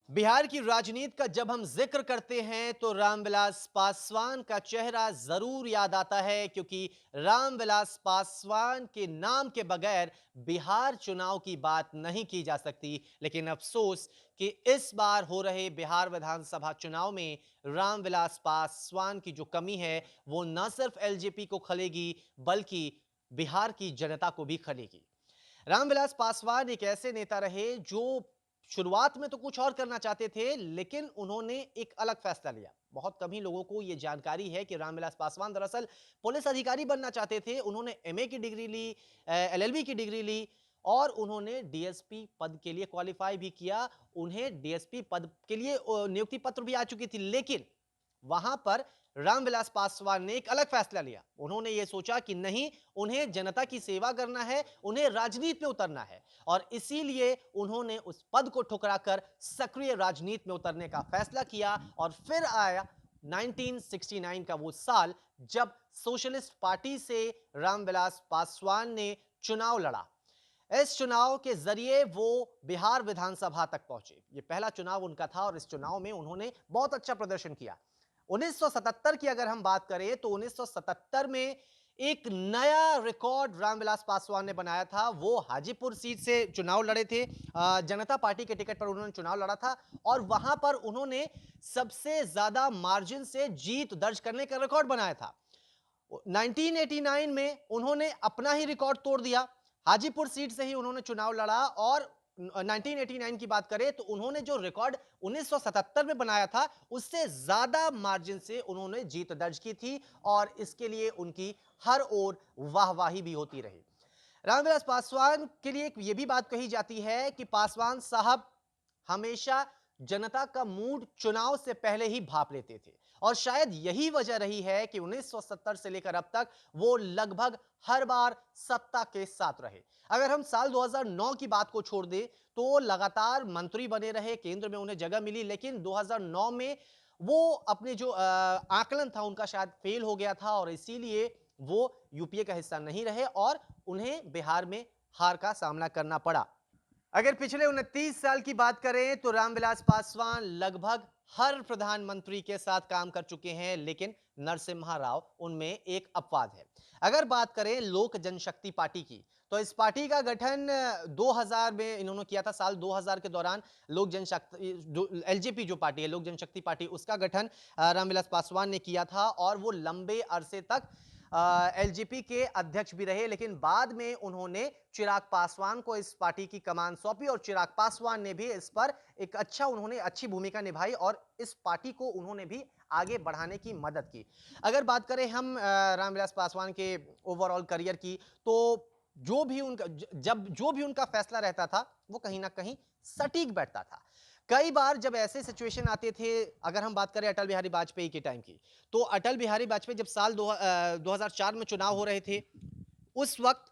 बिहार की राजनीति का जब हम जिक्र करते हैं तो रामविलास पासवान का चेहरा जरूर याद आता है, क्योंकि रामविलास पासवान के नाम के बगैर बिहार चुनाव की बात नहीं की जा सकती। लेकिन अफसोस कि इस बार हो रहे बिहार विधानसभा चुनाव में रामविलास पासवान की जो कमी है वो न सिर्फ एलजेपी को खलेगी बल्कि बिहार की जनता को भी खलेगी। रामविलास पासवान एक ऐसे नेता रहे जो शुरुआत में तो कुछ और करना चाहते थे, लेकिन उन्होंने एक अलग फैसला लिया। बहुत कम ही लोगों को यह जानकारी है कि रामविलास पासवान दरअसल पुलिस अधिकारी बनना चाहते थे। उन्होंने एमए की डिग्री ली, एलएलबी की डिग्री ली और उन्होंने डीएसपी पद के लिए क्वालिफाई भी किया। उन्हें डीएसपी पद के लिए नियुक्ति पत्र भी आ चुकी थी, लेकिन वहां पर रामविलास पासवान ने एक अलग फैसला लिया। उन्होंने यह सोचा कि नहीं, उन्हें जनता की सेवा करना है, उन्हें राजनीति में उतरना है और इसीलिए उन्होंने उस पद को ठुकराकर सक्रिय राजनीति में उतरने का फैसला किया। और फिर आया 1969 का वो साल जब सोशलिस्ट पार्टी से रामविलास पासवान ने चुनाव लड़ा। इस चुनाव के जरिए वो बिहार विधानसभा तक पहुंचे। ये पहला चुनाव उनका था और इस चुनाव में उन्होंने बहुत अच्छा प्रदर्शन किया। 1977 की अगर हम बात करें तो 1977 में एक नया रिकॉर्ड रामविलास पासवान ने बनाया था। वो हाजीपुर सीट से चुनाव लड़े थे। जनता पार्टी के टिकट पर उन्होंने चुनाव लड़ा था और वहां पर उन्होंने सबसे ज्यादा मार्जिन से जीत दर्ज करने का रिकॉर्ड बनाया था। 1989 में उन्होंने अपना ही रिकॉर्ड तोड़ दिया। हाजीपुर सीट से ही उन्होंने चुनाव लड़ा और 1989 की बात करें तो उन्होंने जो रिकॉर्ड 1977 में बनाया था उससे ज्यादा मार्जिन से उन्होंने जीत दर्ज की थी और इसके लिए उनकी हर ओर वाहवाही भी होती रही। रामविलास पासवान के लिए यह भी बात कही जाती है कि पासवान साहब हमेशा जनता का मूड चुनाव से पहले ही भांप लेते थे और शायद यही वजह रही है कि 1970 से लेकर अब तक वो लगभग हर बार सत्ता के साथ रहे। अगर हम साल 2009 की बात को छोड़ दें तो लगातार मंत्री बने रहे, केंद्र में उन्हें जगह मिली, लेकिन 2009 में वो अपने जो आकलन था उनका शायद फेल हो गया था और इसीलिए वो यूपीए का हिस्सा नहीं रहे और उन्हें बिहार में हार का सामना करना पड़ा। अगर पिछले 29 साल की बात करें तो रामविलास पासवान लगभग हर प्रधानमंत्री के साथ काम कर चुके हैं, लेकिन नरसिम्हा राव उनमें एक अपवाद है। अगर बात करें लोक जनशक्ति पार्टी की तो इस पार्टी का गठन 2000 में इन्होंने किया था। साल 2000 के दौरान लोक जनशक्ति एलजेपी जो पार्टी है, लोक जनशक्ति पार्टी, उसका गठन रामविलास पासवान ने किया था और वो लंबे अरसे तक एलजेपी के अध्यक्ष भी रहे। लेकिन बाद में उन्होंने चिराग पासवान को इस पार्टी की कमान सौंपी और चिराग पासवान ने भी इस पर एक उन्होंने अच्छी भूमिका निभाई और इस पार्टी को उन्होंने भी आगे बढ़ाने की मदद की। अगर बात करें हम रामविलास पासवान के ओवरऑल करियर की तो जो भी उनका फैसला रहता था वो कहीं ना कहीं सटीक बैठता था। कई बार जब ऐसे सिचुएशन आते थे, अगर हम बात करें अटल बिहारी वाजपेयी के टाइम की, तो अटल बिहारी वाजपेयी जब साल 2004 में चुनाव हो रहे थे, उस वक्त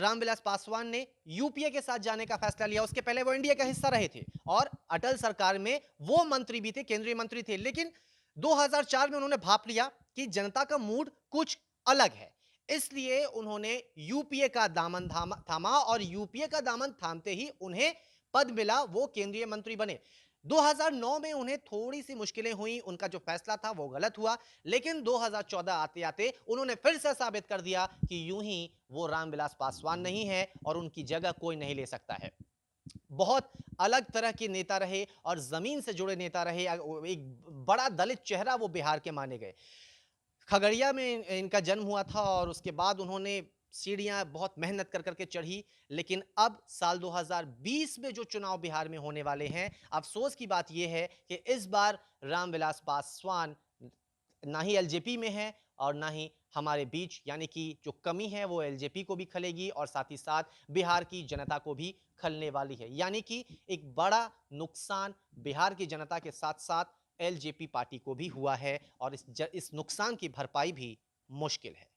रामविलास पासवान ने यूपीए के साथ जाने का फैसला लिया। उसके पहले वो इंडिया का हिस्सा रहे थे और अटल सरकार में वो मंत्री भी थे, केंद्रीय मंत्री थे, लेकिन 2004 में उन्होंने भाप लिया कि जनता का मूड कुछ अलग है। इसलिए उन्होंने यूपीए का दामन थामा और यूपीए का दामन थामते ही उन्हें पद मिला, वो केंद्रीय मंत्री बने। 2009 में उन्हें थोड़ी सी मुश्किलें हुई, उनका जो फैसला था वो गलत हुआ, लेकिन 2014 आते आते उन्होंने फिर से साबित कर दिया कि यूं ही वो रामविलास पासवान नहीं है और उनकी जगह कोई नहीं ले सकता है। बहुत अलग तरह के नेता रहे और जमीन से जुड़े नेता रहे। एक बड़ा दलित चेहरा वो बिहार के माने गए। खगड़िया में इनका जन्म हुआ था और उसके बाद उन्होंने सीढ़ियां बहुत मेहनत कर करके चढ़ी। लेकिन अब साल 2020 में जो चुनाव बिहार में होने वाले हैं, अफसोस की बात यह है कि इस बार रामविलास पासवान ना ही एलजेपी में है और ना ही हमारे बीच, यानी कि जो कमी है वो एलजेपी को भी खलेगी और साथ ही साथ बिहार की जनता को भी खलने वाली है। यानी कि एक बड़ा नुकसान बिहार की जनता के साथ साथ एलजेपी पार्टी को भी हुआ है और इस नुकसान की भरपाई भी मुश्किल है।